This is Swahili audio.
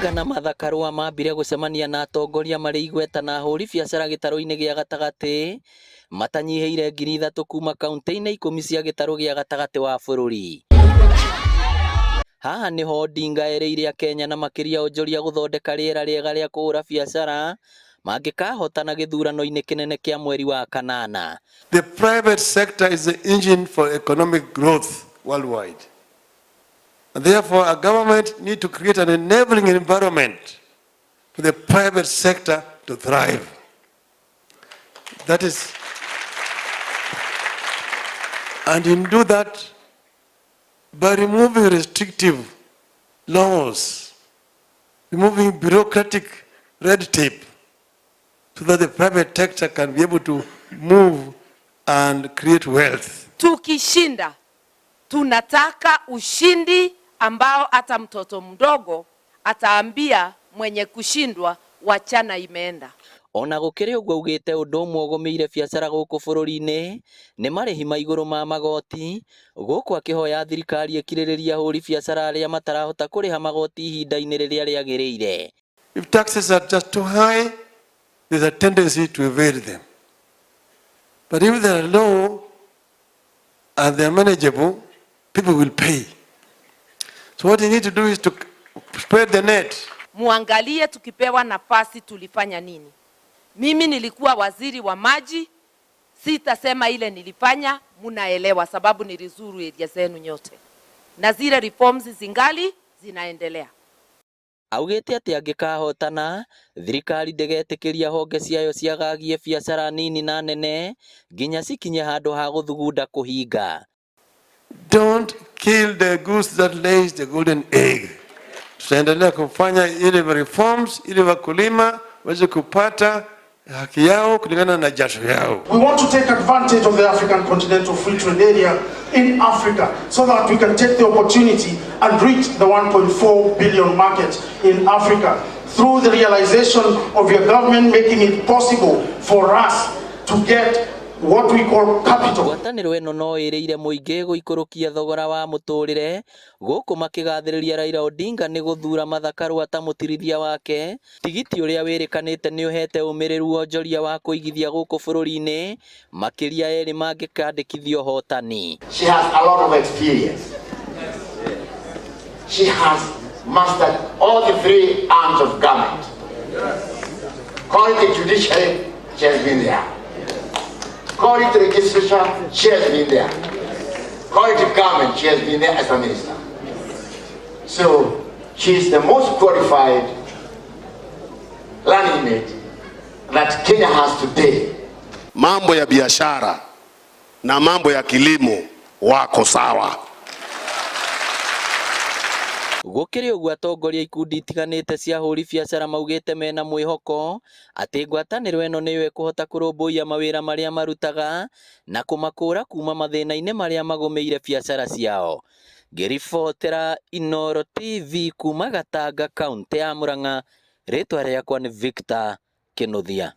Odinga na Martha Karua mambire gũcemania na atongoria marĩ igweta na ahũri biacara gĩtarũ-inĩ gĩa gatagatĩ matanyihĩire 3,000 kuma kaunti-inĩ 10 cia gĩtarũ gĩa gatagatĩ wa bũrũri. Haha nĩho Odinga erĩire Akenya na makĩria onjoria gũthondeka rĩera rĩega rĩa kũhũra biacara mangĩkahotana gĩthurano-inĩ kĩnene kĩa mweri wa kanana. The private sector is the engine for economic growth worldwide. And therefore, a government needs to create an enabling environment for the private sector to thrive. That is, and in do that by removing restrictive laws, removing bureaucratic red tape, so that the private sector can be able to move and create wealth. Tukishinda, tunataka ushindi ambao hata mtoto mdogo ataambia mwenye kushindwa wachana imeenda. Ona gũkĩrĩ ũguo ugĩte ũndũ ũmwe ũgũmĩire biacara gũkũ bũrũri-inĩ nĩ marĩhi ma igũrũ ma magoti, gũkũ akĩhoya thirikari ĩkirĩrĩria ahũri biacara arĩa matarahota kũrĩha magoti ihinda-inĩ rĩrĩa rĩagĩrĩire. If taxes are just too high, there's a tendency to evade them. But if they are low and they are manageable, people will pay. So what you need to do is to spread the net. Muangalie tukipewa nafasi tulifanya nini. Mimi nilikuwa waziri wa maji, sitasema ile nilifanya, munaelewa sababu nilizuru area zenu nyote. Na zile reforms zingali zinaendelea. Augĩte atĩ angĩkahotana, thirikari ndĩgetĩkĩria honge ciayo ciagagie biacara nini na nene nginya cikinye handũ ha gũthugunda kũhinga. Don't kill the goose that lays the golden egg. Tutaendelea kufanya ile reforms ili wakulima waweze kupata haki yao kulingana na jasho yao. We want to take advantage of the African Continental Free Trade Area in Africa so that we can take the opportunity and reach the 1.4 billion market in Africa through the realization of your government making it possible for us to get what we call capital. Ngwatanĩro ĩno no ĩrĩire mũingĩ gũikũrũkia thogora wa mũtũrĩre gũkũ makĩgathĩrĩria Raila Odinga nĩ gũthura Martha Karua ta mũtirithia wake, tigiti ũrĩa wĩrĩkanĩte nĩ ũhete ũmĩrĩru onjoria wa kũigithia gũkũ bũrũri-inĩ makĩria erĩ mangĩkandĩkithio hotani. She has a lot of experience. She has mastered all the three arms of government. Call it the judiciary, she has been there. Call it legislature, she has been there. Call it government, she has been there as a minister. So she is the most qualified running mate that Kenya has today. Mambo ya biashara na mambo ya kilimo wako sawa. Gũkĩrĩ ũguo atongoria ikundi itiganĩte cia ahũri biacara maugĩte mena mwĩhoko atĩ ngwatanĩro ĩno nĩyo ĩkũhota kũrũmbũiya mawĩra marĩa marutaga na kũmakũra kuma mathĩna-inĩ marĩa magũmĩire biacara ciao. Ngĩribotera Inooro TV kuma Gatanga, kaunti ya Murang'a, rĩtwa rĩakwa nĩ Victor Kĩnuthia.